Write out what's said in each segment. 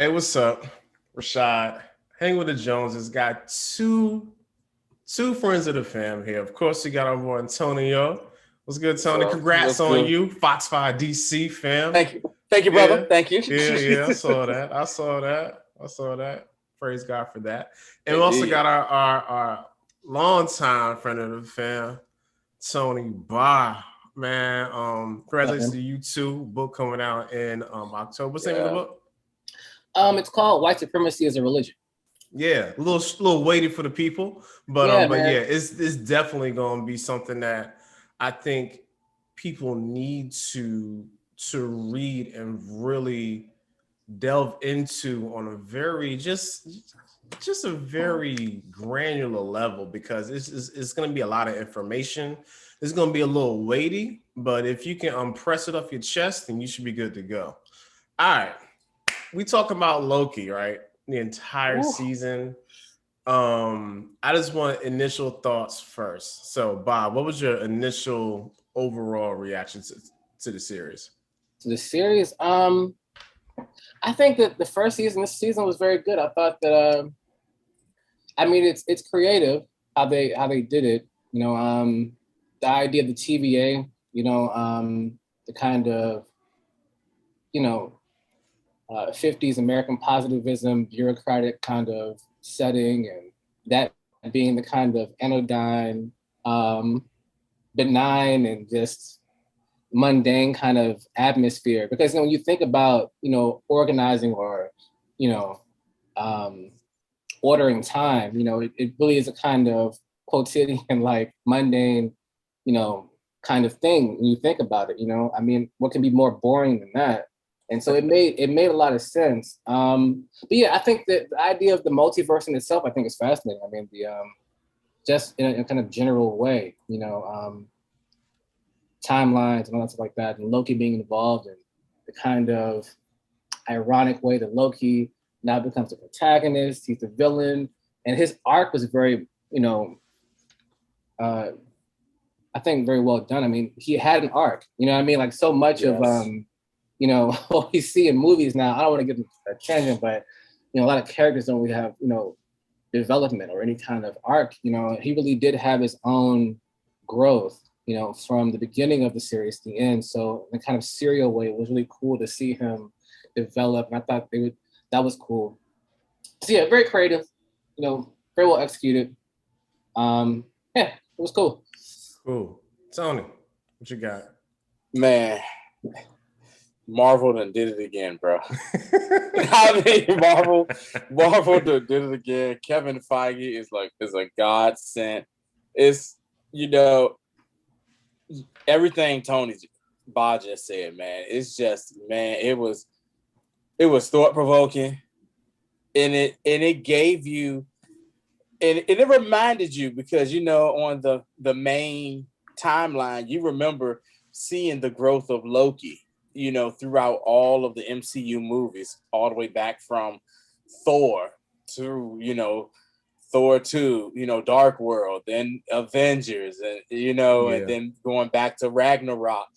Hey, what's up? Rashad. Hang with the Joneses. Got two friends of the fam here. Of course, we got our boy Antonio. What's good, Tony? So Congrats what's on good? you, Fox 5 DC fam. Thank you, brother. Yeah, Thank you. yeah. I saw that. I saw that. Praise God for that. And we also got Indeed. our longtime friend of the fam, Tony Ba. Man, Up, congratulations man. to you too. Book coming out in October. What's the name of the Yeah. book? It's called White Supremacy as a Religion. Yeah, a little weighty for the people, but Yeah, but yeah, man. it's definitely going to be something that I think people need to read and really delve into on a very just a very granular level because it's going to be a lot of information. It's going to be a little weighty, but if you can press it off your chest, then you should be good to go. All right, we talk about Loki, right? The entire Woo. season. I just want initial thoughts first. So, Bob, what was your initial overall reaction to the series? So the series, I think that the first season, this season was very good. I thought that, I mean, it's creative how they did it. The idea of the TVA. The kind of you know 50s American positivism, bureaucratic kind of setting, and that being the kind of anodyne, um, benign, and just mundane kind of atmosphere. Because when you think about organizing or you know um, ordering time, it really is a kind of quotidian, like mundane, you know, kind of thing when you think about it. I mean, what can be more boring than that? And so it made a lot of sense. But yeah, I think that the idea of the multiverse in itself, I think, is fascinating. I mean, the just in a kind of general way, timelines and all that stuff like that, and Loki being involved, and the kind of ironic way that Loki now becomes the protagonist. He's the villain, and his arc was very, uh, I think, very well done. I mean, he had an arc. You know what I mean? Like so much of Yes. what we see in movies now. I don't want to get a tangent, but a lot of characters don't really have development or any kind of arc. He really did have his own growth. From the beginning of the series to the end. So in a kind of serial way, it was really cool to see him develop. And I thought that was cool. So yeah, very creative, very well executed. Yeah, it was cool. Cool. Tony, what you got? Man, Marvel done did it again, bro. I mean, Marvel done did it again. Kevin Feige is a godsend. It's everything Tony's Bob just said, man. It's just, man, it was thought provoking, and it gave you, and it reminded you, because on the main timeline, you remember seeing the growth of Loki, throughout all of the MCU movies, all the way back from Thor to Thor 2, Dark World, then Avengers, and and Yeah. then going back to Ragnarok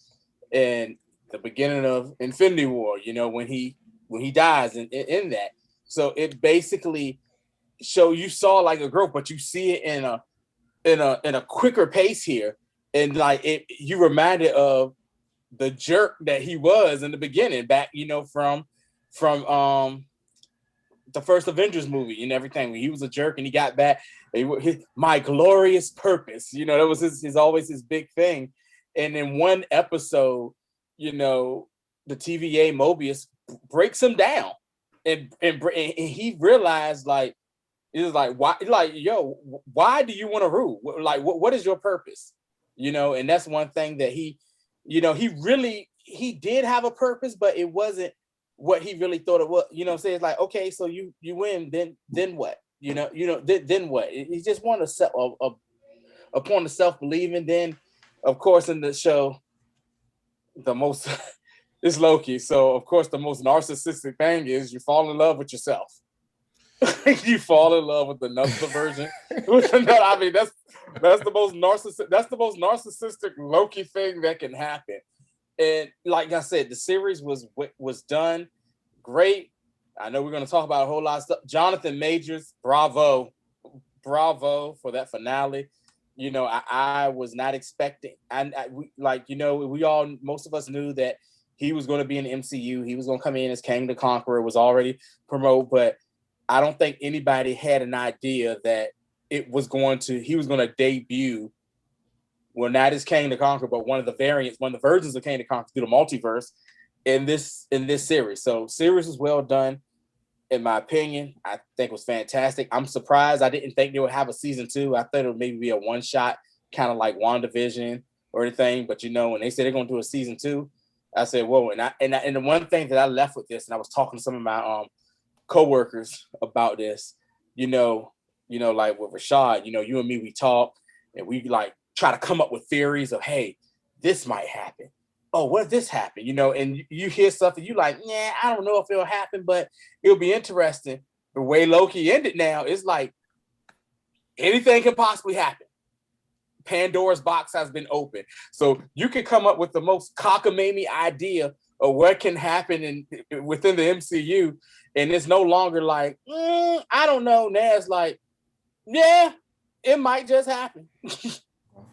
and the beginning of Infinity War, when he dies in that. So it basically you saw like a growth, but you see it in a quicker pace here. And like you reminded of the jerk that he was in the beginning, back, from the first Avengers movie and everything, when he was a jerk and he got back. My glorious purpose, that was his always his big thing. And in one episode, the TVA Mobius breaks him down, and he realized, like, it was like, why, like, yo, why do you want to rule? Like, what is your purpose? And that's one thing that he did have a purpose, but it wasn't what he really thought it was. What I'm saying? It's like, okay, so you win, then what? Then what? He just wanted a point of self-believing. Then, of course, in the show, the most is Loki. So, of course, the most narcissistic thing is you fall in love with yourself. You fall in love with another version. I mean, that's the most narcissistic Loki thing that can happen. And like I said, the series was done great. I know we're going to talk about a whole lot of stuff. Jonathan Majors, bravo for that finale. You know, I was not expecting, most of us knew that he was going to be in the MCU. He was going to come in as Kang the Conqueror, was already promoted, but I don't think anybody had an idea that he was going to debut, well, not as Kang the Conqueror, but one of the versions of Kang the Conqueror through the multiverse in this series. So series was well done, in my opinion. I think it was fantastic. I'm surprised. I didn't think they would have a season 2. I thought it would maybe be a one shot, kind of like WandaVision or anything. But when they said they're going to do a season 2, I said, whoa. And the one thing that I left with this, and I was talking to some of my coworkers about this, like with Rashad, you and me, we talk and we like try to come up with theories of, hey, this might happen. Oh, what if this happened? And you hear stuff and you like, yeah, I don't know if it'll happen, but it'll be interesting. The way Loki ended now is like anything can possibly happen. Pandora's box has been opened. So you can come up with the most cockamamie idea of what can happen within the MCU. And it's no longer like, I don't know. Now it's like, yeah, it might just happen.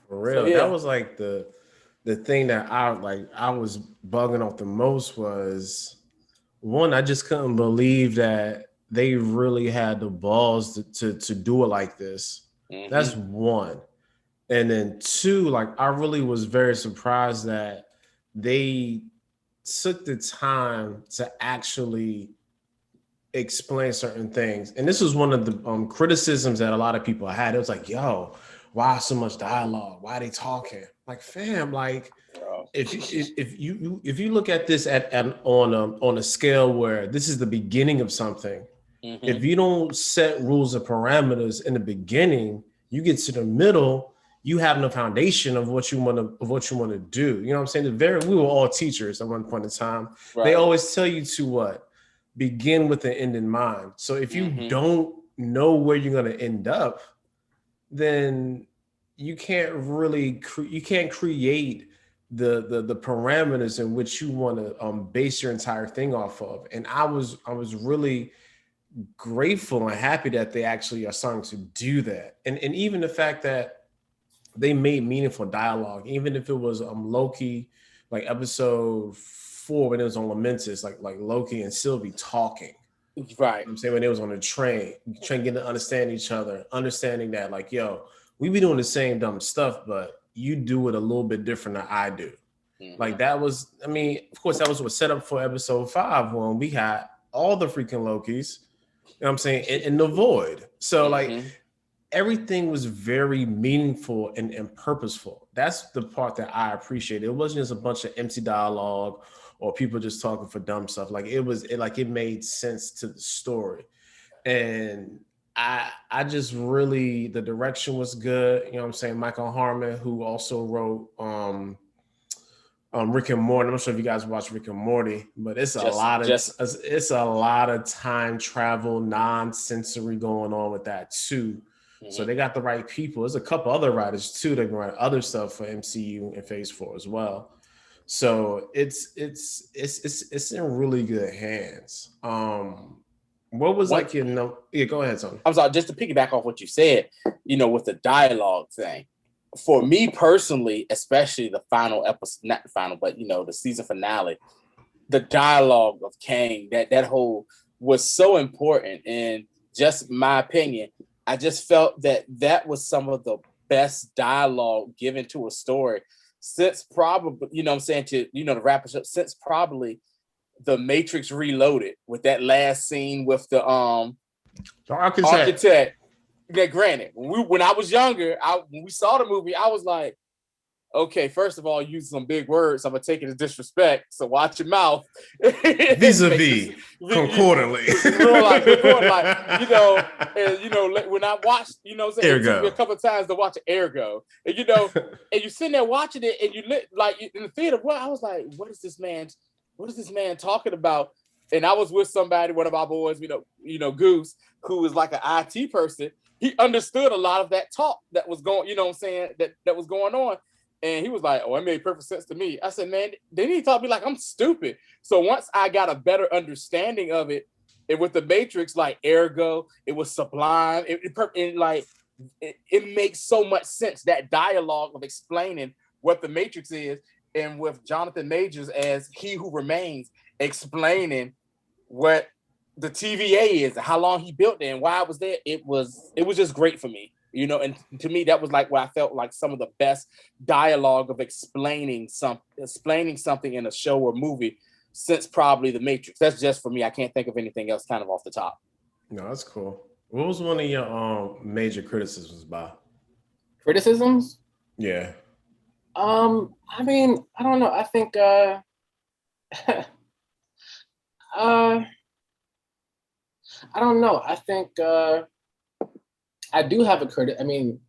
For real. So, yeah. That was like the thing that I was bugging off the most was, one, I just couldn't believe that they really had the balls to do it like this. Mm-hmm. That's one. And then two, like, I really was very surprised that they took the time to actually explain certain things. And this was one of the criticisms that a lot of people had. It was like, yo, why so much dialogue? Why are they talking? Like, fam, like, if you look at this on a scale where this is the beginning of something, mm-hmm. if you don't set rules and parameters in the beginning, you get to the middle, you have no foundation of what you want to do. You know what I'm saying? We were all teachers at one point in time. Right. They always tell you to what? Begin with the end in mind. So if you mm-hmm. don't know where you're going to end up, then you can't really create the parameters in which you want to base your entire thing off of. And I was really grateful and happy that they actually are starting to do that. And even the fact that they made meaningful dialogue, even if it was Loki, like episode 4 when it was on Lamentus, like Loki and Sylvie talking. Right. I'm saying when it was on the train getting to understand each other, understanding that like, yo, we be doing the same dumb stuff, but you do it a little bit different than I do. Mm-hmm. Like that was, I mean, of course, that was what set up for episode 5 when we had all the freaking Lokis, you know what I'm saying, in the void. So mm-hmm. like everything was very meaningful and purposeful. That's the part that I appreciate. It wasn't just a bunch of empty dialogue or people just talking for dumb stuff. Like it made sense to the story. And I just really, the direction was good. You know what I'm saying? Michael Harmon, who also wrote Rick and Morty. I'm not sure if you guys watch Rick and Morty, but it's a lot of time travel, non-sensory going on with that too. Mm-hmm. So they got the right people. There's a couple other writers too that can write other stuff for MCU and Phase 4 as well. So it's in really good hands. What was like yeah, go ahead, Tony. I'm sorry, just to piggyback off what you said, with the dialogue thing. For me personally, especially the final episode, not the final, but the season finale, the dialogue of Kang, that whole was so important. And just my opinion, I just felt that was some of the best dialogue given to a story since probably, to wrap it up, since probably The Matrix Reloaded, with that last scene with the architect. Yeah, granted, when I was younger, when we saw the movie, I was like, okay, first of all, use some big words. I'm gonna take it as disrespect, so watch your mouth. Vis-a-vis, concordantly. When I watched, it took me a couple of times to watch Ergo, and and you sitting there watching it, and you like in the theater. Well, I was like, what is this man talking about? And I was with somebody, one of our boys, Goose, who was like an IT person. He understood a lot of that talk that was going, that was going on. And he was like, oh, it made perfect sense to me. I said, man, they need to talk to me like I'm stupid. So once I got a better understanding of it, And with the Matrix, like ergo, it was sublime. It makes so much sense, that dialogue of explaining what the Matrix is, and with Jonathan Majors as He Who Remains, explaining what the TVA is, how long he built it, and why it was there. It was just great for me, you know. And to me, that was like what I felt like some of the best dialogue of explaining something in a show or movie since probably The Matrix. That's just for me. I can't think of anything else kind of off the top. No, that's cool. What was one of your major criticisms by? Criticisms? Yeah. I mean, I don't know. I think I don't know. I think I do have a critic. I mean,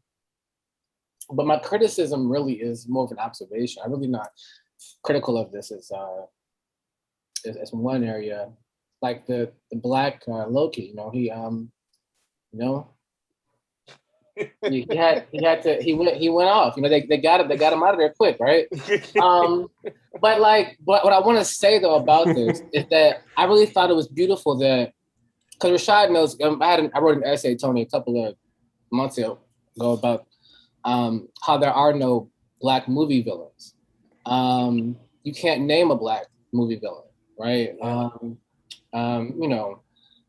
but my criticism really is more of an observation. I'm really not critical of this as one area, like the black Loki. You know, he he went off. You know, they got him out of there quick, right? But what I want to say though about this is that I really thought it was beautiful that, because Rashad knows, I wrote an essay, Tony, a couple of months ago about how there are no black movie villains. You can't name a black movie villain, right? You know,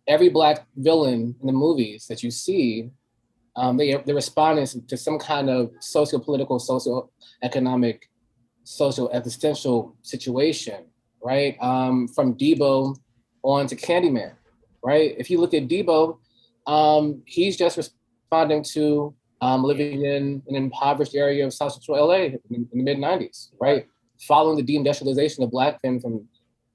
every black villain in the movies that you see, they're responding to some kind of socio-political, socio-economic, socio-existential situation, right? From Debo on to Candyman, right? If you look at Debo, he's just responding to living in an impoverished area of South Central LA in the mid-90s, right? Following the deindustrialization of black men from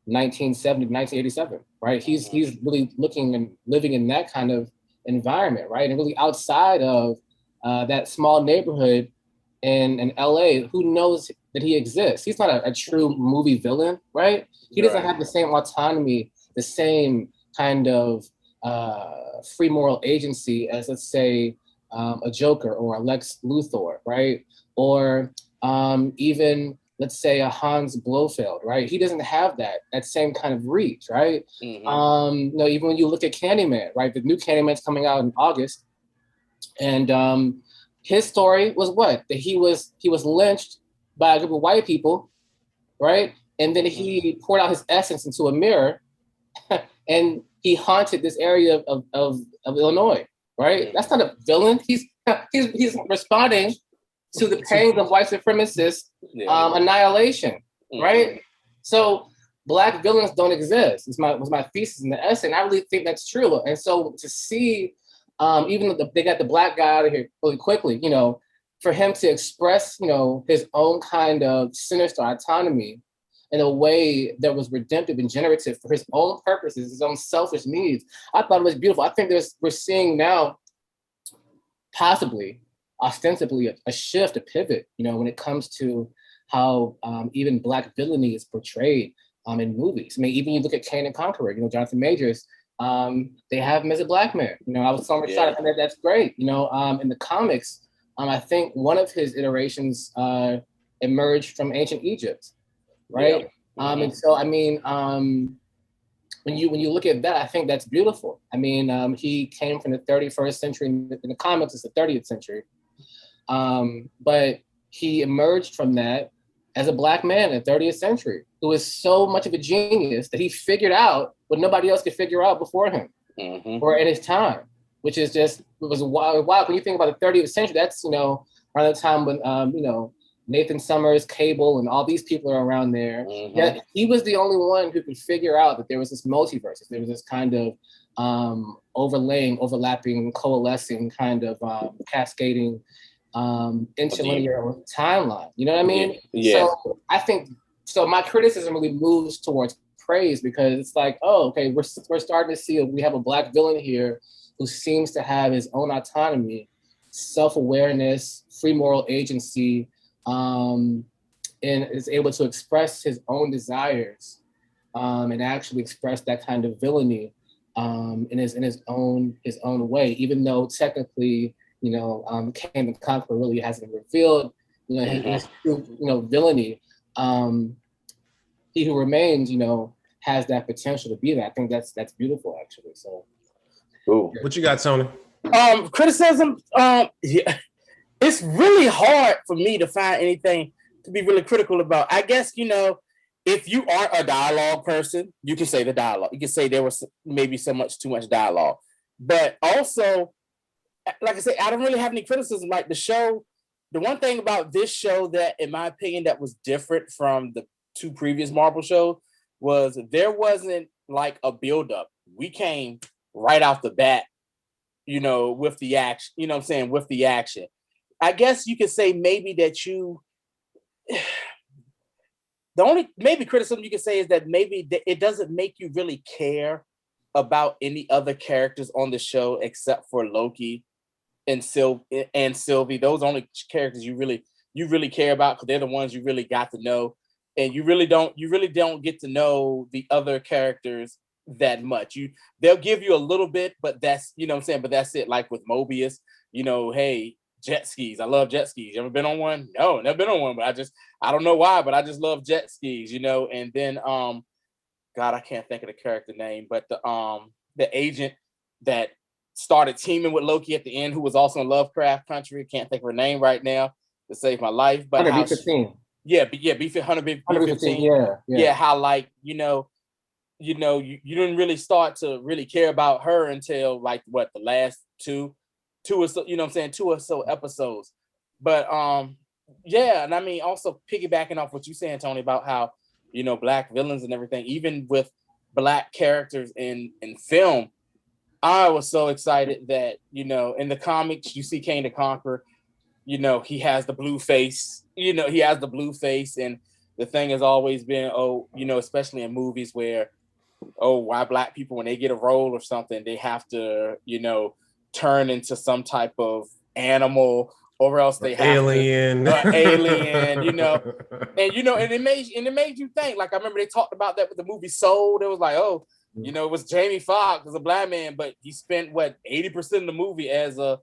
1970 to 1987, right? He's really looking and living in that kind of environment, right? And really outside of that small neighborhood in LA, who knows that he exists? He's not a true movie villain, right? He doesn't have the same autonomy, the same kind of free moral agency as, let's say, a Joker or a Lex Luthor, right? Or even, let's say, a Hans Blofeld, right? He doesn't have that same kind of reach, right? You know, even when you look at Candyman, right? The new Candyman's coming out in August, and his story was what? That he was lynched by a group of white people, right? And then he poured out his essence into a mirror, and he haunted this area of Illinois, right? That's not a villain. He's responding to the pains of white supremacist annihilation, right? So black villains don't exist. Was my thesis in the essay, and I really think that's true. And so to see, even though they got the black guy out of here really quickly, you know, for him to express, you know, his own kind of sinister autonomy in a way that was redemptive and generative for his own purposes, his own selfish needs, I thought it was beautiful. I think we're seeing now, possibly, ostensibly, a shift, a pivot, you know, when it comes to how even black villainy is portrayed in movies. I mean, even you look at Kang and Conqueror, you know, Jonathan Majors, they have him as a black man. You know, I was telling Rashad, I think that's great. You know, in the comics, I think one of his iterations emerged from ancient Egypt, right? And so, I mean, when you look at that, I think that's beautiful. I mean, he came from the 31st century. In the comics, it's the 30th century. But he emerged from that as a black man in the 30th century, who was so much of a genius that he figured out what nobody else could figure out before him or in his time, which is just, it was wild. When you think about the 30th century, that's, you know, around the time when, you know, Nathan Summers, Cable, and all these people are around there. Yet he was the only one who could figure out that there was this multiverse. There was this kind of overlapping, coalescing, kind of cascading interlinear timeline. You know what I mean? So I think, so my criticism really moves towards praise, because it's like, oh, okay, we're starting to see we have a black villain here who seems to have his own autonomy, self-awareness, free moral agency, and is able to express his own desires and actually express that kind of villainy in his own way, even though technically, you know, Kang the Conqueror really hasn't revealed, you know, his true, you know, villainy. He Who Remains, you know, has that potential to be that. I think that's beautiful, actually. So, Ooh. What you got, Tony? Criticism. Yeah, it's really hard for me to find anything to be really critical about. I guess, if you aren't a dialogue person, you can say the dialogue. You can say there was maybe too much dialogue. But also, like I said, I don't really have any criticism. Like the show, the one thing about this show that, in my opinion, that was different from the 2 previous Marvel shows was there wasn't like a buildup. We came right off the bat, with the action, with the action. I guess you could say maybe that the only maybe criticism you could say is that maybe it doesn't make you really care about any other characters on the show except for Loki and Sylvie. Those only characters you really care about because they're the ones you really got to know, and you really don't get to know the other characters that much. They'll give you a little bit, but that's but that's it. Like with Mobius, hey, jet skis. I love jet skis. You ever been on one? No, never been on one, but I don't know why, but I just love jet skis, and then God, I can't think of the character name, but the agent that started teaming with Loki at the end, who was also in Lovecraft Country. Can't think of her name right now to save my life. But how B-15. B-15. Yeah. How like you didn't really start to really care about her until like the last two or so, 2 or so episodes. But yeah, and I mean also piggybacking off what you're saying, Tony, about how black villains and everything, even with black characters in film. I was so excited that, in the comics, you see Kang the Conqueror, he has the blue face, and the thing has always been, especially in movies where, why black people, when they get a role or something, they have to, turn into some type of animal or else they have alien, and it made you think. Like I remember they talked about that with the movie Soul. It was like, it was Jamie Foxx as a black man, but he spent 80% of the movie as a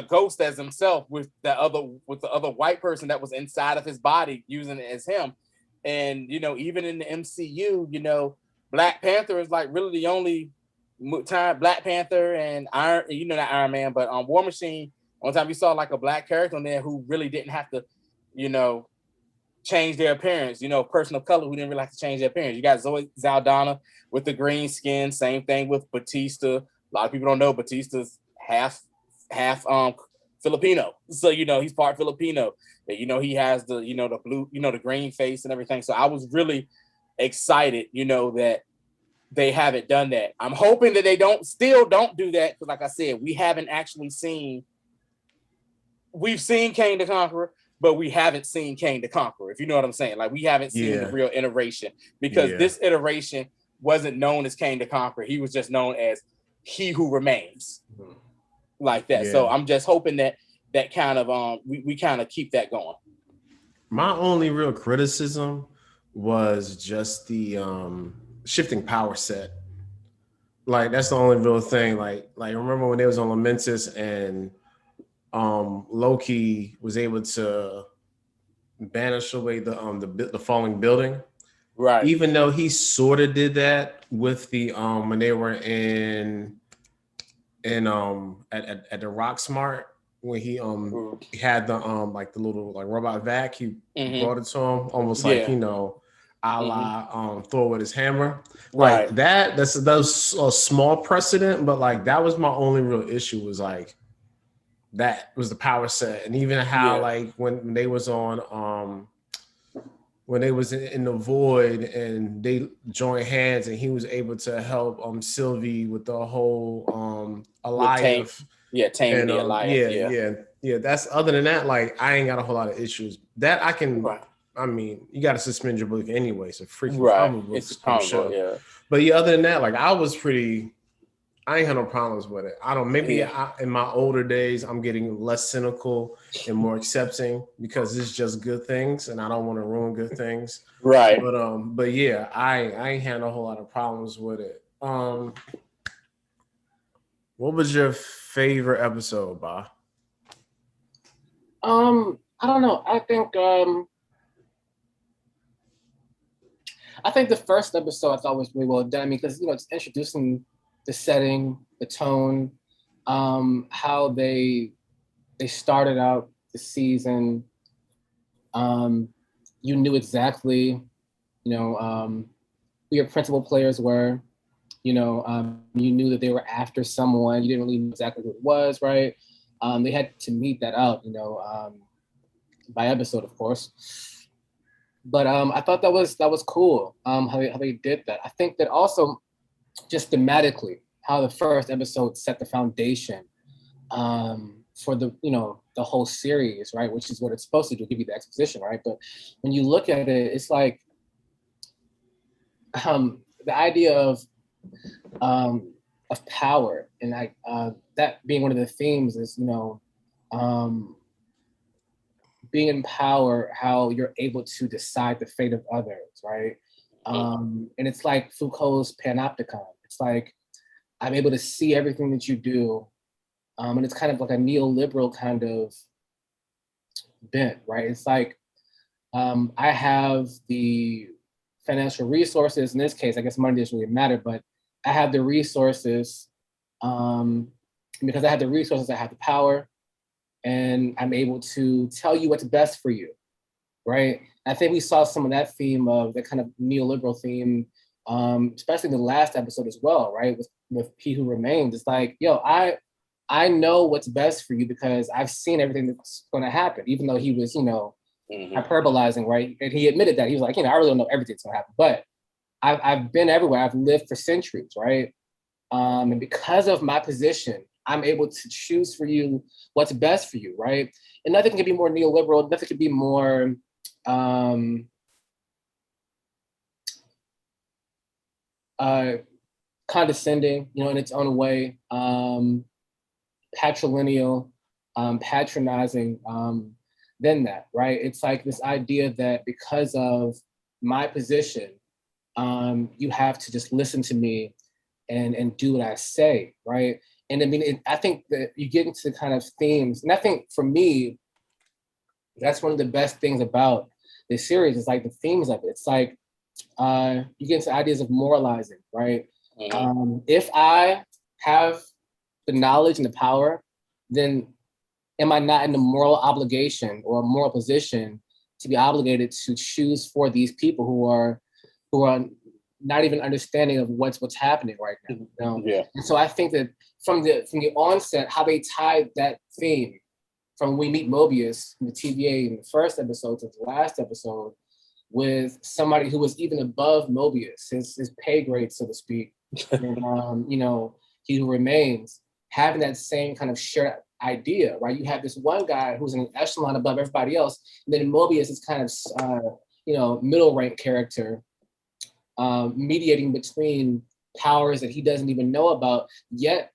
ghost as himself with the other white person that was inside of his body using it as him. And even in the MCU, Black Panther is like really the only time Black Panther and not Iron Man, but War Machine. One time you saw like a black character on there who really didn't have to, change their appearance. Person of color who didn't really have to change their appearance. You got Zoe Saldana with the green skin. Same thing with Batista. A lot of people don't know Batista's half Filipino, so he's part Filipino. He has the the blue, the green face and everything. So I was really excited, that they haven't done that. I'm hoping that they don't do that because, like I said, we haven't actually seen. We've seen Kang the Conqueror, but we haven't seen Kang the Conqueror. If you know what I'm saying, like we haven't seen the real iteration because this iteration wasn't known as Kang the Conqueror. He was just known as He Who Remains, like that. Yeah. So I'm just hoping that kind of we kind of keep that going. My only real criticism was just the shifting power set. Like that's the only real thing. Like remember when they was on Lamentus and Loki was able to banish away the falling building, right? Even though he sort of did that with the when they were at the Rock Smart when he had the like the little like robot vac, he brought it to him almost like a la Thor with his hammer, like that. That's a small precedent, but like that was my only real issue was like. That was the power set, and even how like when they was on when they was in the void and they joined hands and he was able to help Sylvie with the whole Alliance. Tame the Alliance. Yeah. That's other than that, like I ain't got a whole lot of issues. That I can I mean, you gotta suspend your belief anyway. It's a freaking comic book. It's a comic book, yeah. But other than that, like I ain't had no problems with it. I don't. Maybe in my older days, I'm getting less cynical and more accepting because it's just good things, and I don't want to ruin good things. Right. But yeah, I ain't had a whole lot of problems with it. What was your favorite episode, Ba? I don't know. I think I think the first episode I thought was really well done. I mean, because it's introducing the setting, the tone, how they started out the season. You knew exactly, who your principal players were. You knew that they were after someone. You didn't really know exactly who it was, right? They had to meet that out, by episode, of course. But I thought that was cool. How they did that. I think that also just thematically, how the first episode set the foundation for the whole series, right? Which is what it's supposed to do, give you the exposition, right? But when you look at it, it's like the idea of power, and that being one of the themes is being in power, how you're able to decide the fate of others, right? And it's like Foucault's panopticon. It's like I'm able to see everything that you do, and it's kind of like a neoliberal kind of bent, right? It's like I have the financial resources. In this case, I guess money doesn't really matter, but I have the resources. Because I have the resources, I have the power, and I'm able to tell you what's best for you, right? I think we saw some of that theme of the kind of neoliberal theme, especially in the last episode as well, right? With He Who Remains. It's like, yo, I know what's best for you because I've seen everything that's going to happen, even though he was, hyperbolizing, right? And he admitted that. He was like, I really don't know everything that's going to happen, but I've been everywhere. I've lived for centuries, right? And because of my position, I'm able to choose for you what's best for you, right? And nothing can be more neoliberal. Nothing can be more condescending, in its own way, patrilineal, patronizing than that, right? It's like this idea that because of my position, you have to just listen to me and do what I say, right? And I mean, I think that you get into kind of themes, and I think for me, that's one of the best things about this series is like the themes of it. It's like you get into ideas of moralizing, right? If I have the knowledge and the power, then am I not in the moral obligation or moral position to be obligated to choose for these people who are not even understanding of what's happening right now? Yeah. And so I think that from the onset, how they tied that theme from when we meet Mobius in the TVA in the first episode to the last episode with somebody who was even above Mobius, his pay grade, so to speak, and He Who Remains, having that same kind of shared idea, right? You have this one guy who's in an echelon above everybody else, and then Mobius is kind of middle rank character, mediating between powers that he doesn't even know about, yet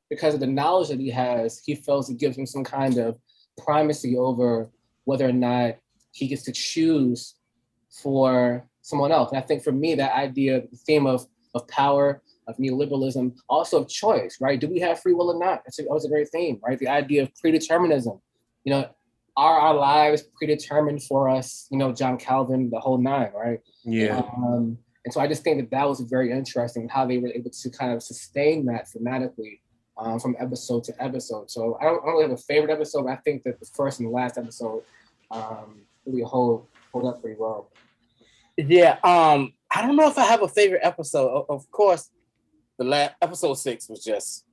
because of the knowledge that he has, he feels it gives him some kind of primacy over whether or not he gets to choose for someone else. And I think for me, that idea, the theme of power, of neoliberalism, also of choice, right? Do we have free will or not? That was a great theme, right? The idea of predeterminism. Are our lives predetermined for us? John Calvin, the whole nine, right? Yeah. And so I just think that was very interesting, how they were able to kind of sustain that thematically from episode to episode. So I don't really have a favorite episode, but I think that the first and the last episode really hold up pretty well. Yeah, I don't know if I have a favorite episode. Of course, the last episode 6 was just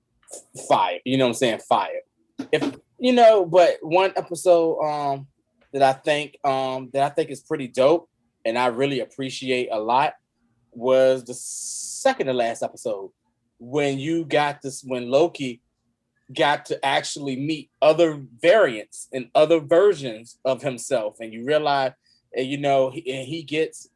fire. You know what I'm saying? Fire. But one episode that I think is pretty dope and I really appreciate a lot was the second to last episode when Loki got to actually meet other variants and other versions of himself, and you realize, he gets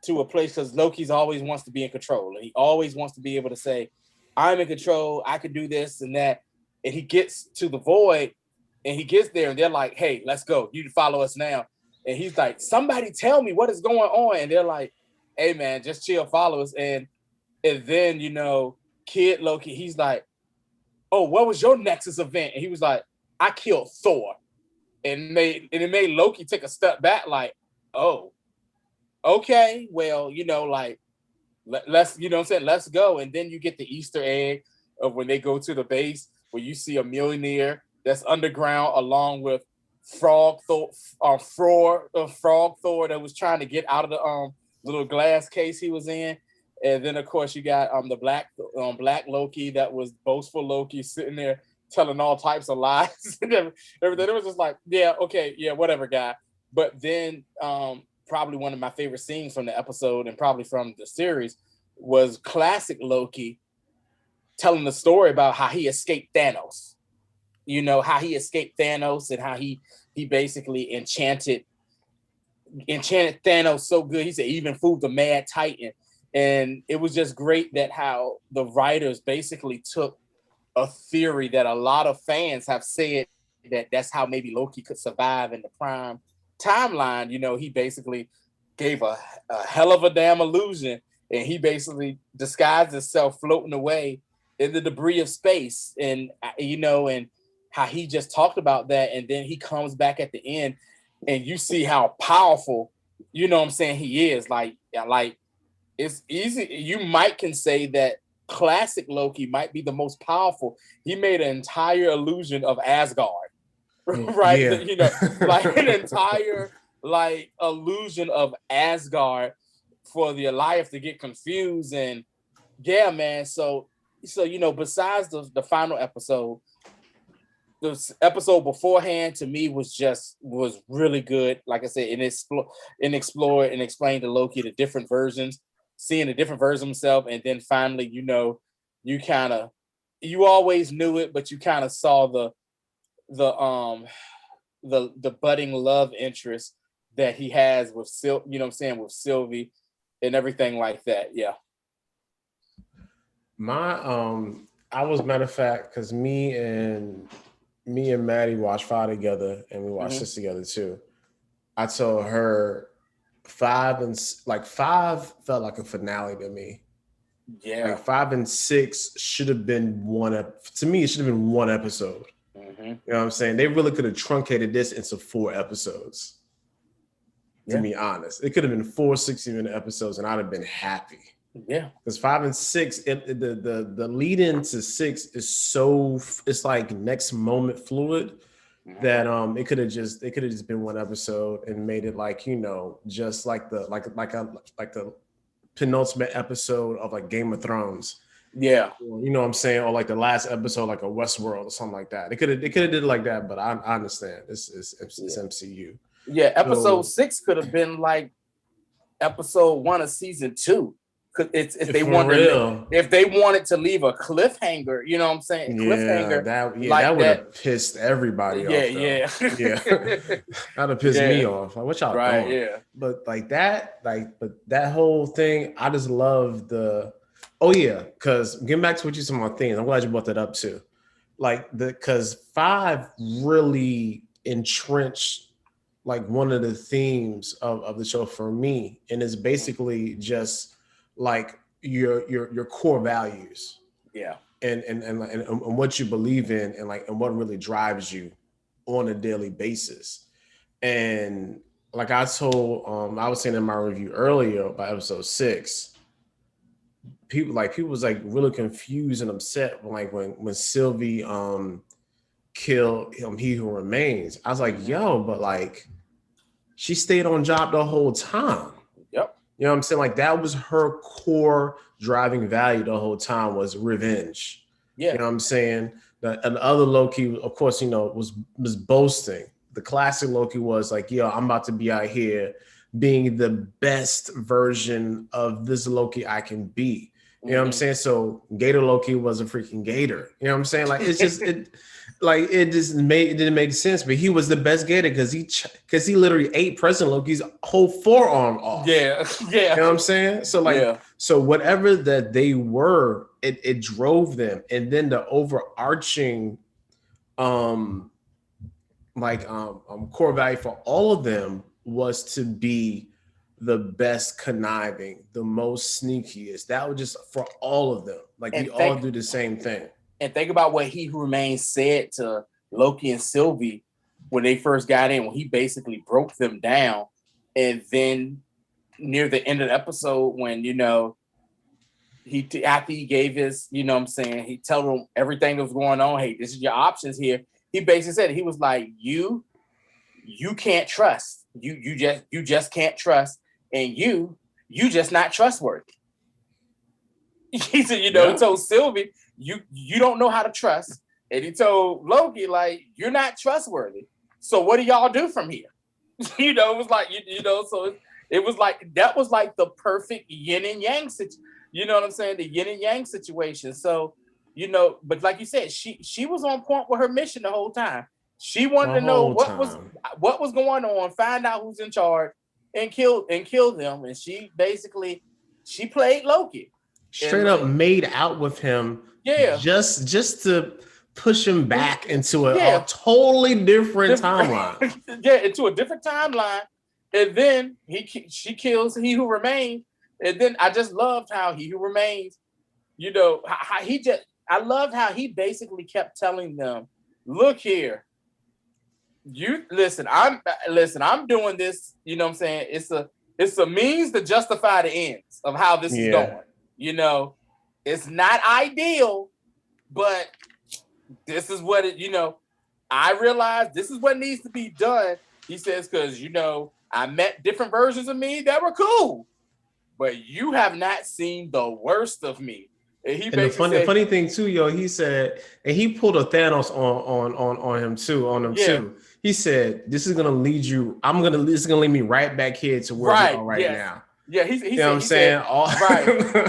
to a place because Loki's always wants to be in control, and he always wants to be able to say, "I'm in control. I can do this and that." And he gets to the void, and he gets there, and they're like, "Hey, let's go. You follow us now." And he's like, "Somebody tell me what is going on." And they're like, "Hey, man, just chill, follow us." And then Kid Loki, he's like, "Oh, what was your Nexus event?" And he was like, "I killed Thor." And it made Loki take a step back, like, "Oh, okay, well, like let's, you know what I'm saying, let's go. And then you get the Easter egg of when they go to the base where you see a millionaire that's underground along with Frog Thor that was trying to get out of the little glass case he was in. And then of course you got the black Loki that was boastful Loki sitting there telling all types of lies and everything. It was just like, yeah, okay, yeah, whatever, guy. But then probably one of my favorite scenes from the episode and probably from the series was classic Loki telling the story about how he escaped Thanos. How he escaped Thanos and how he basically enchanted Thanos so good. He said even fooled the Mad Titan. And it was just great that how the writers basically took a theory that a lot of fans have said that's how maybe Loki could survive in the prime timeline. He basically gave a hell of a damn illusion, and he basically disguised himself floating away in the debris of space. And and how he just talked about that, and then he comes back at the end, and you see how powerful, what I'm saying, he is. Like it's easy. You might can say that classic Loki might be the most powerful. He made an entire illusion of Asgard, right? Yeah. Like an entire illusion of Asgard for the Alliance to get confused. And yeah, man. So besides the final episode, the episode beforehand to me was really good. Like I said, and explored and explained to Loki the different versions, seeing the different versions of himself, and then finally, you always knew it, but you kind of saw the budding love interest that he has with with Sylvie and everything like that. Yeah. I was, matter of fact, because me and Maddie watched 5 together, and we watched this together too. I told her 5 felt like a finale to me. Yeah. Like 5 and 6 should have been to me, it should have been one episode. Mm-hmm. You know what I'm saying? They really could have truncated this into 4 episodes. To be honest, it could have been 4 60-minute episodes, and I'd have been happy. Yeah, because 5 and 6, the lead into 6 is it's like next moment fluid that it could have just been one episode and made it like just like the penultimate episode of like Game of Thrones. Yeah, you know what I'm saying, or like the last episode like a Westworld or something like that. They could have did it like that, but I understand it's MCU. Yeah, episode 6 could have been like episode 1 of season 2. If they wanted to leave a cliffhanger, you know what I'm saying? Cliffhanger. That would have pissed everybody off. Yeah. That'd have pissed me off. Like, what y'all doing? Yeah. But that whole thing, I just love because getting back to what you said about things, I'm glad you brought that up too. Because 5 really entrenched like one of the themes of the show for me, and it's basically just like your core values, and what you believe in, and what really drives you on a daily basis. And like I told, I was saying in my review earlier about episode 6, people was like really confused and upset when Sylvie killed He Who Remains. I was like, yo, but like she stayed on job the whole time. Yep. You know what I'm saying? Like that was her core driving value the whole time, was revenge. Yeah. You know what I'm saying? And the other Loki, of course, was boasting. The classic Loki was like, yo, I'm about to be out here being the best version of this Loki I can be. You know what I'm saying? So Gator Loki was a freaking gator. You know what I'm saying? Like it's just it didn't make sense. But he was the best gator because he literally ate President Loki's whole forearm off. Yeah. You know what I'm saying? So so whatever that they were, it drove them. And then the overarching core value for all of them was to be the best conniving, the most sneakiest. That was just for all of them. Like we all do the same thing. And think about what He Who Remains said to Loki and Sylvie when they first got in, when he basically broke them down. And then near the end of the episode when, after he gave his, he told them everything that was going on. Hey, this is your options here. He basically said, he was like, you can't trust. You just can't trust. And you just not trustworthy. He said, he told Sylvie, you don't know how to trust. And he told Loki, like, you're not trustworthy. So what do y'all do from here? It was like, so it was like, that was like the perfect yin and yang situation. You know what I'm saying? The yin and yang situation. So, but like you said, she was on point with her mission the whole time. She wanted to know what was going on, find out who's in charge, and kill them. And she played Loki. Straight up made out with him. Yeah. Just to push him back into a totally different timeline. Yeah, into a different timeline. And then she kills He Who Remains. And then I just loved how He Who Remains, I loved how he basically kept telling them, look here, I'm doing this, what I'm saying? It's a means to justify the ends of how this is going. It's not ideal, but this is what I realized this is what needs to be done. He says, because, I met different versions of me that were cool, but you have not seen the worst of me. And the funny thing too, he said, and he pulled a Thanos on him too. He said, "This is gonna lead you. This is gonna lead me right back here to where we are right now." Yeah, he said, what I'm saying?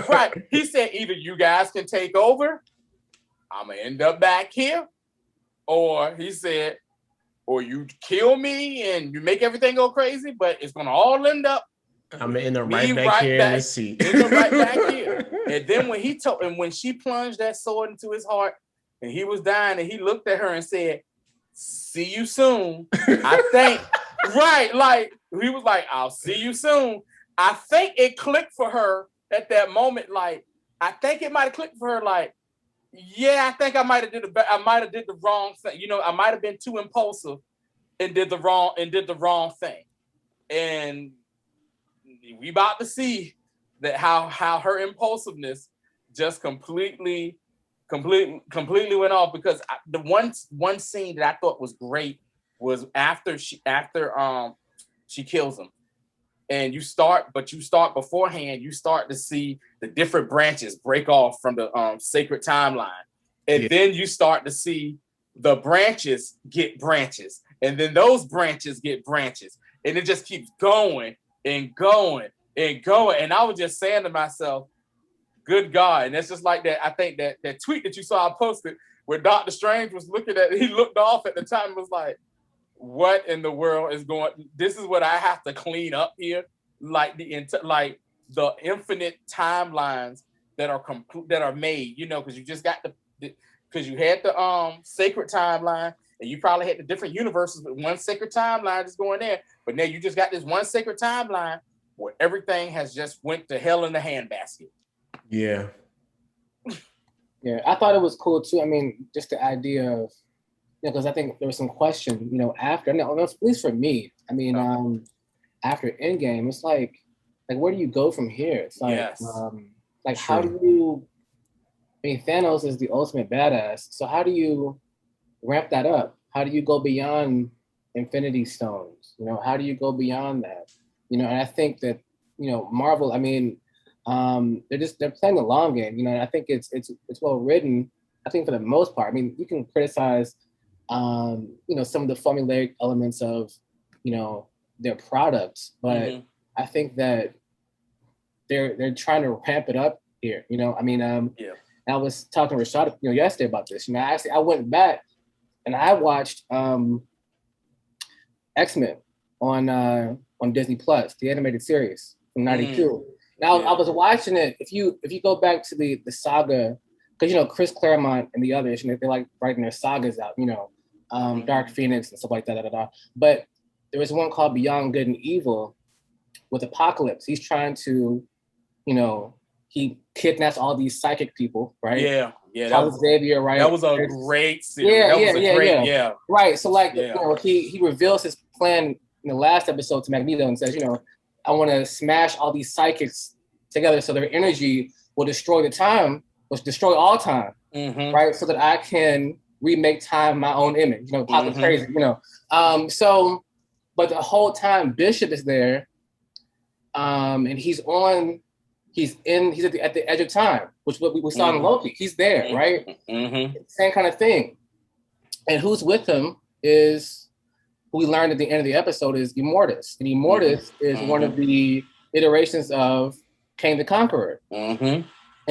Right. He said, either you guys can take over, I'm gonna end up back here, or he said, or you kill me and you make everything go crazy, but it's gonna all end up. I'm in the right back here in the seat. In the right back here. And then when she plunged that sword into his heart and he was dying and he looked at her and said, see you soon. I think, right, like he was like, I'll see you soon. I think it clicked for her at that moment. Like, I think it might have clicked for her. Like, yeah, I think I might have did the wrong thing. I might have been too impulsive and did the wrong thing. And we about to see that how her impulsiveness just completely went off, because the one scene that I thought was great was after she kills him, and you start beforehand, you start to see the different branches break off from the sacred timeline, and then you start to see the branches get branches, and then those branches get branches, and it just keeps going and going and going. And I was just saying to myself, good God. And it's just like that. I think that tweet that you saw I posted where Dr. Strange was looking at it, he looked off at the time and was like, what in the world is going, this is what I have to clean up here. Like the infinite timelines that are made, because you just got because you had the sacred timeline, and you probably had the different universes with one sacred timeline just going there. But now you just got this one sacred timeline where everything has just went to hell in the handbasket. Yeah. Yeah, I thought it was cool too. I mean, just the idea of, because I think there was some question, after, at least for me, I mean, after Endgame, it's like where do you go from here? It's like, how do you, Thanos is the ultimate badass. So how do you ramp that up? How do you go beyond Infinity Stones? How do you go beyond that? And I think that, Marvel, they're playing the long game, and I think it's well written. I think for the most part, you can criticize, some of the formulaic elements of, their products, but I think that they're trying to ramp it up here. I was talking to Rashad, yesterday about this. I went back and I watched X-Men on Disney Plus, the animated series from '92. Now I was watching it. If you go back to the saga, because Chris Claremont and the others, they like writing their sagas out. Dark Phoenix and stuff like that. But there was one called Beyond Good and Evil with Apocalypse. He's trying to, he kidnaps all these psychic people, right? Yeah. That was Xavier, right? That was a great series. Yeah. Right. So he reveals his plan in the last episode to Magneto and says, I want to smash all these psychics together so their energy will destroy the time, will destroy all time, right? So that I can remake time my own image, pop it crazy, So, but the whole time Bishop is there, and he's at the edge of time, which what we saw in Loki. He's there, right? Same kind of thing. And who's with him is who we learned at the end of the episode is Immortus. And Immortus is one of the iterations of Kang the Conqueror. And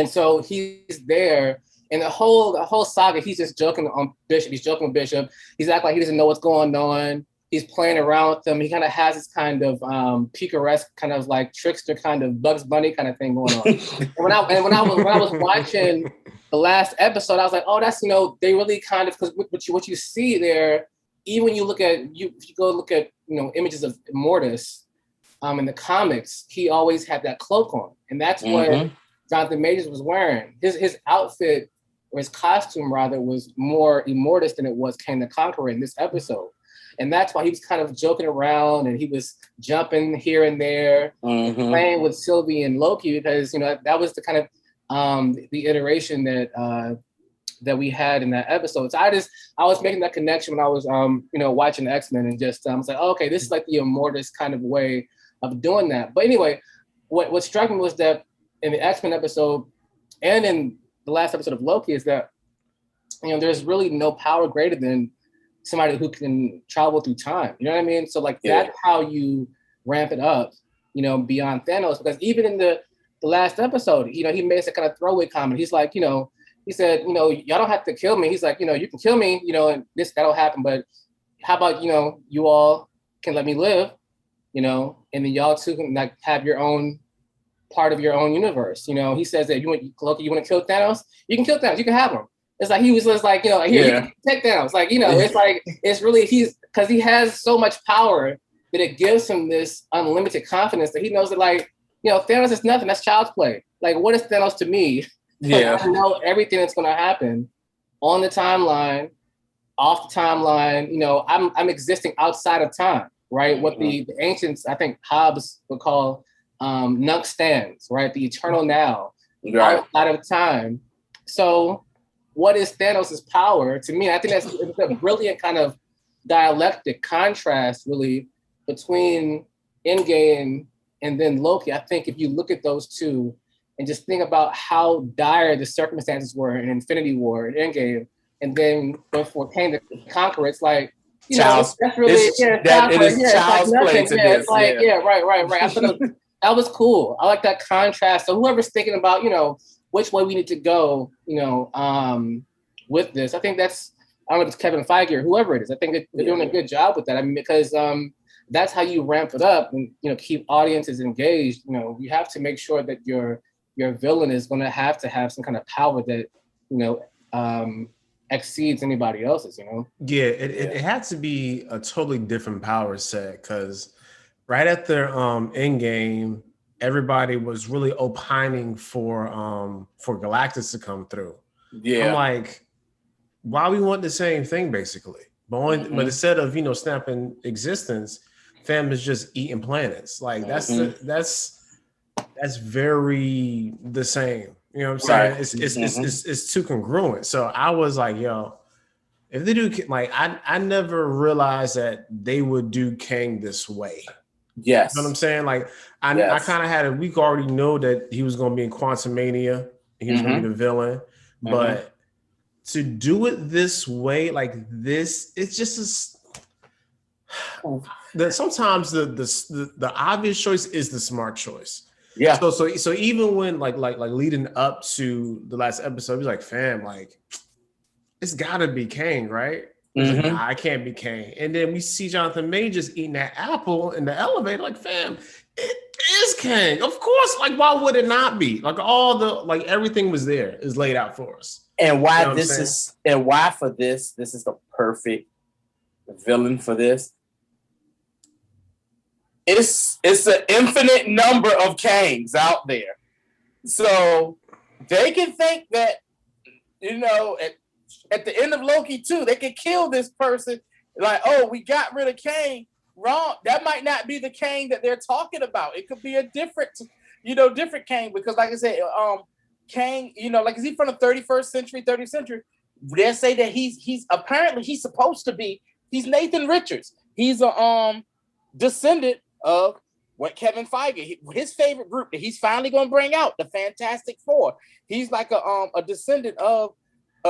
so he's there. And the whole saga, he's just joking on Bishop. He's joking with Bishop. He's acting like he doesn't know what's going on. He's playing around with them. He kind of has this kind of picaresque, kind of like trickster, kind of Bugs Bunny kind of thing going on. and when I was watching the last episode, I was like, oh, that's they really kind of, because what you see there, even when you look at if you go look at images of Immortus in the comics, he always had that cloak on, and that's what Jonathan Majors was wearing. His outfit, or his costume rather, was more Immortus than it was Kang the Conqueror in this episode. And that's why he was kind of joking around and he was jumping here and there, playing with Sylvie and Loki, because that was the kind of the iteration that we had in that episode. So I was making that connection when I was watching X-Men, and just I was like, oh, okay, this is like the Immortus kind of way of doing that. But anyway, what struck me was that in the X-Men episode and in the last episode of Loki is that there's really no power greater than somebody who can travel through time. You know what I mean? So that's how you ramp it up, beyond Thanos. Because even in the last episode, he makes a kind of throwaway comment. He's like, he said, y'all don't have to kill me. He's like, you can kill me, and that'll happen. But how about, you all can let me live, and then y'all too can have your own part of your own universe. He says that Loki, you want to kill Thanos? You can kill Thanos. You can have him. It's like he was just like, here, you can take Thanos. It's like, it's really, because he has so much power that it gives him this unlimited confidence that he knows that Thanos is nothing. That's child's play. What is Thanos to me? I know everything that's going to happen on the timeline, off the timeline. I'm existing outside of time, right? What the ancients, I think Hobbes would call nunc stans, right? The eternal now, outside of time. So what is Thanos' power? To me, I think it's a brilliant kind of dialectic contrast, really, between Endgame and then Loki. I think if you look at those two and just think about how dire the circumstances were in Infinity War and Endgame, and then for Kang the Conqueror, it's like, that's really child's play to this. Right. I thought that was cool. I like that contrast. So whoever's thinking about, which way we need to go, with this. I think I don't know if it's Kevin Feige or whoever it is. I think they're doing a good job with that. I mean, because that's how you ramp it up and keep audiences engaged. You have to make sure that your villain is going to have some kind of power that exceeds anybody else's. It had to be a totally different power set, because right after Endgame, everybody was really opining for Galactus to come through. Yeah, I'm like, why we want the same thing basically, but instead of snapping existence, fam is just eating planets. That's very the same. You know what I'm saying? It's too congruent. So I was like, yo, if they do I never realized that they would do Kang this way. Yes. You know what I'm saying? I kind of had we already know that he was going to be in Quantumania. He was going to be the villain. But to do it this way, like this, it's just sometimes the obvious choice is the smart choice. Yeah. So even when like leading up to the last episode, he's like, fam, it's gotta be Kang, right? Like, nah, I can't be Kang. And then we see Jonathan Majors eating that apple in the elevator, like, fam, it is Kang. Of course, why would it not be? All the everything was there, is laid out for us. And why this is the perfect villain for this. It's an infinite number of Kangs out there. So they can think that, at the end of Loki 2, they could kill this person. Oh, we got rid of Kang. wrong. That might not be the Kang that they're talking about. It could be a different, different Kang, because like I said, Kang, like, is he from the 31st century, 30th century? They say that he's apparently he's supposed to be. He's Nathan Richards. He's a descendant of what Kevin Feige, his favorite group that he's finally going to bring out, the Fantastic Four. He's like a descendant of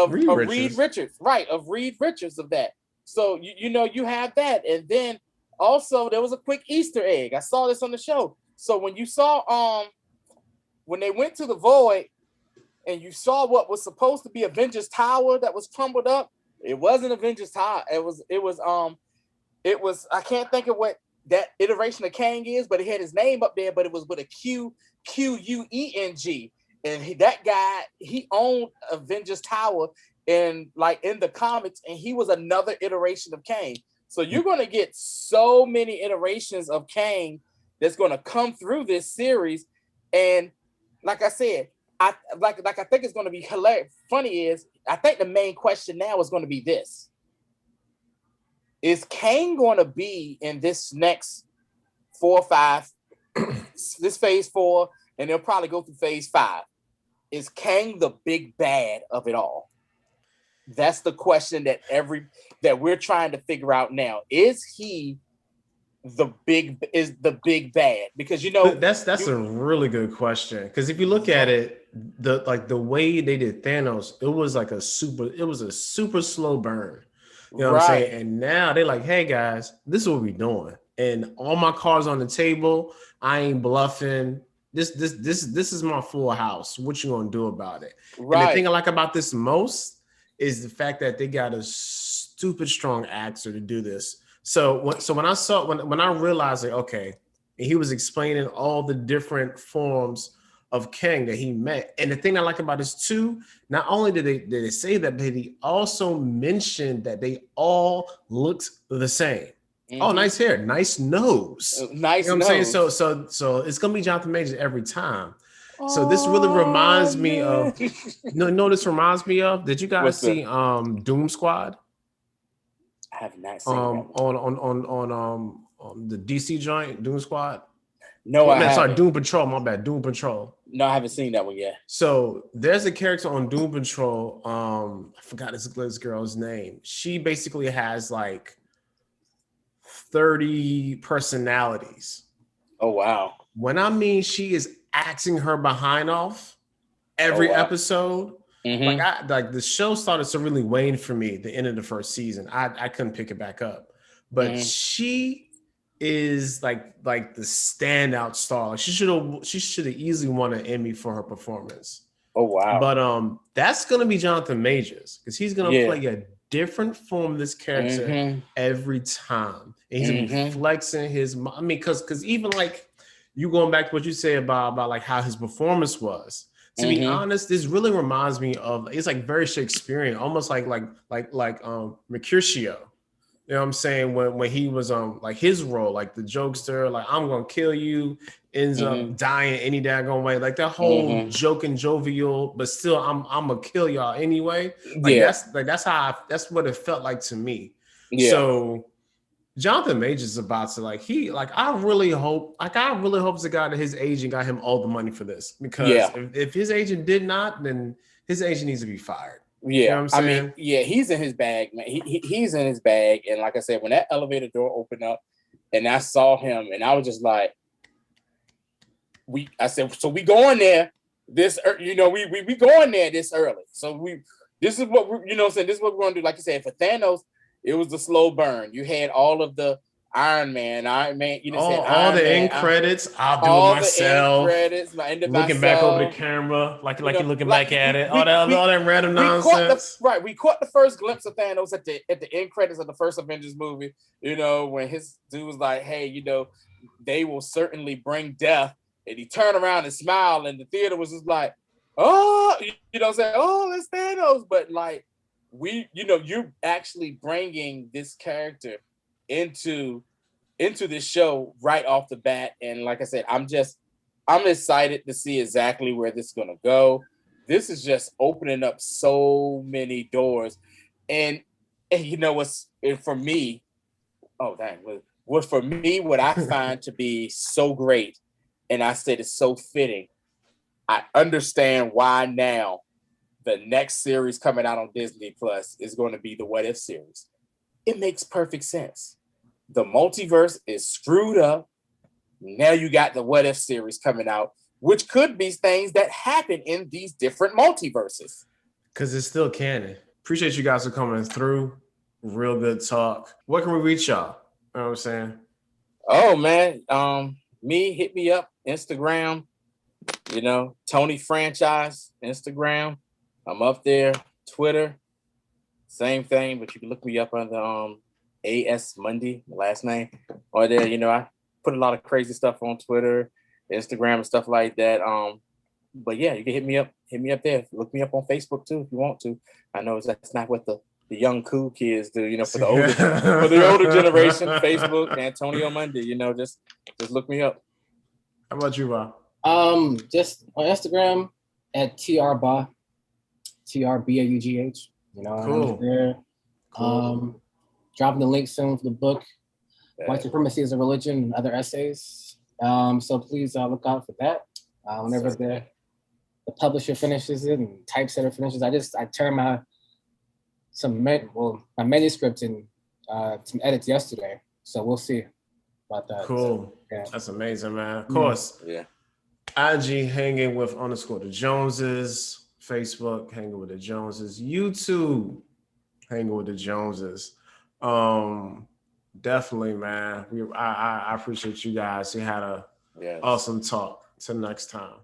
Reed Richards, right? Of Reed Richards of that. So you have that, and then also there was a quick Easter egg. I saw this on the show. So when you saw when they went to the void, and you saw what was supposed to be Avengers Tower that was crumbled up, it wasn't Avengers Tower. It was I can't think of what that iteration of Kang is, but it had his name up there, but it was with a Queeng, and that guy, he owned Avengers Tower in the comics, and he was another iteration of Kang. So you're going to get so many iterations of Kang that's going to come through this series, and like I said, I think it's going to be hilarious. Funny is, I think the main question now is going to be this: is Kang going to be in this next 4 or 5, this phase 4, and they'll probably go through phase 5? Is Kang the big bad of it all? That's the question that we're trying to figure out now. Is he the big bad? Because that's a really good question. Because if you look at it, the way they did Thanos, it was a super slow burn. You know what I'm saying? And now they're like, hey guys, this is what we're doing. And all my cards on the table. I ain't bluffing. This is my full house. What you gonna do about it? Right. And the thing I like about this most is the fact that they got a stupid strong actor to do this. So when I realized okay, and he was explaining all the different forms of Kang that he met. And the thing I like about this too, not only did they say that, but he also mentioned that they all looked the same. Mm-hmm. Oh, nice hair, nice nose. Nice nose. I'm saying? So it's gonna be Jonathan Majors every time. So this really reminds me of this reminds me of. Did you guys see Doom Squad? I have not seen that on the DC joint, Doom Squad. No, sorry, Doom Patrol. My bad, Doom Patrol. No, I haven't seen that one yet. So there's a character on Doom Patrol. I forgot this girl's name. She basically has 30 personalities. Oh wow! When I mean she is acting her behind off every episode. Mm-hmm. The show started to really wane for me at the end of the first season. I couldn't pick it back up, but she is the standout star. She should have easily won an Emmy for her performance. Oh wow! But that's gonna be Jonathan Majors, because he's gonna play a different form of this character every time, and he's gonna be flexing his. I mean, because even you going back to what you say about how his performance was. To be honest, this really reminds me of, it's very Shakespearean, almost like Mercutio. You know what I'm saying? When he was his role, the jokester, I'm gonna kill you, ends up dying any daggone way. That whole joking jovial, but still I'm gonna kill y'all anyway. That's what it felt like to me. Yeah. So Jonathan Majors is about to I really hope the guy that his agent got him all the money for this, because if his agent did not, then his agent needs to be fired. Yeah, you know what I'm saying? He's in his bag, man. He's in his bag, and like I said, when that elevator door opened up, and I saw him, and I was just like, so we going there this, we going there this early. So this is what we're, this is what we're going to do. Like you said, for Thanos, it was the slow burn. You had all of the Iron Man, all the end credits. I'll do it myself. Looking back over the camera, like you're looking back at it. All that random nonsense. We caught the first glimpse of Thanos at the end credits of the first Avengers movie. when his dude was like, "Hey, they will certainly bring death," and he turned around and smiled, and the theater was just like, "Oh, saying, oh, it's Thanos," but you're actually bringing this character into this show right off the bat. And like I said, I'm excited to see exactly where this is going to go. This is just opening up so many doors. And what's for me, oh dang, what for me, what I find to be so great, and I said it's so fitting. I understand why now the next series coming out on Disney Plus is going to be the What If series. It makes perfect sense. The multiverse is screwed up. Now you got the What If series coming out, which could be things that happen in these different multiverses. Because it's still canon. Appreciate you guys for coming through. Real good talk. Where can we reach y'all? You know what I'm saying? Oh man, hit me up, Instagram, Tony Franchise, Instagram. I'm up there. Twitter, same thing, but you can look me up under AS Monday, last name. Or there, I put a lot of crazy stuff on Twitter, Instagram, and stuff like that. But yeah, you can hit me up there. Look me up on Facebook too if you want to. I know that's not what the young cool kids do, for the older generation. Facebook, Antonio Monday, just look me up. How about you, Bob? Just on Instagram at TRBA, TRBAUGH. Cool. I'm there. Cool. Dropping the link soon for the book, White Supremacy as a Religion, and other essays. So please look out for that. Whenever the publisher finishes it and typesetter finishes, I turn my manuscript and some edits yesterday. So we'll see about that. Cool. So, yeah. That's amazing, man. Of course. Yeah. IG hanging with _the Joneses. Facebook hanging with the Joneses. YouTube hanging with the Joneses. Definitely, man. I appreciate you guys. You had a awesome talk. Till next time.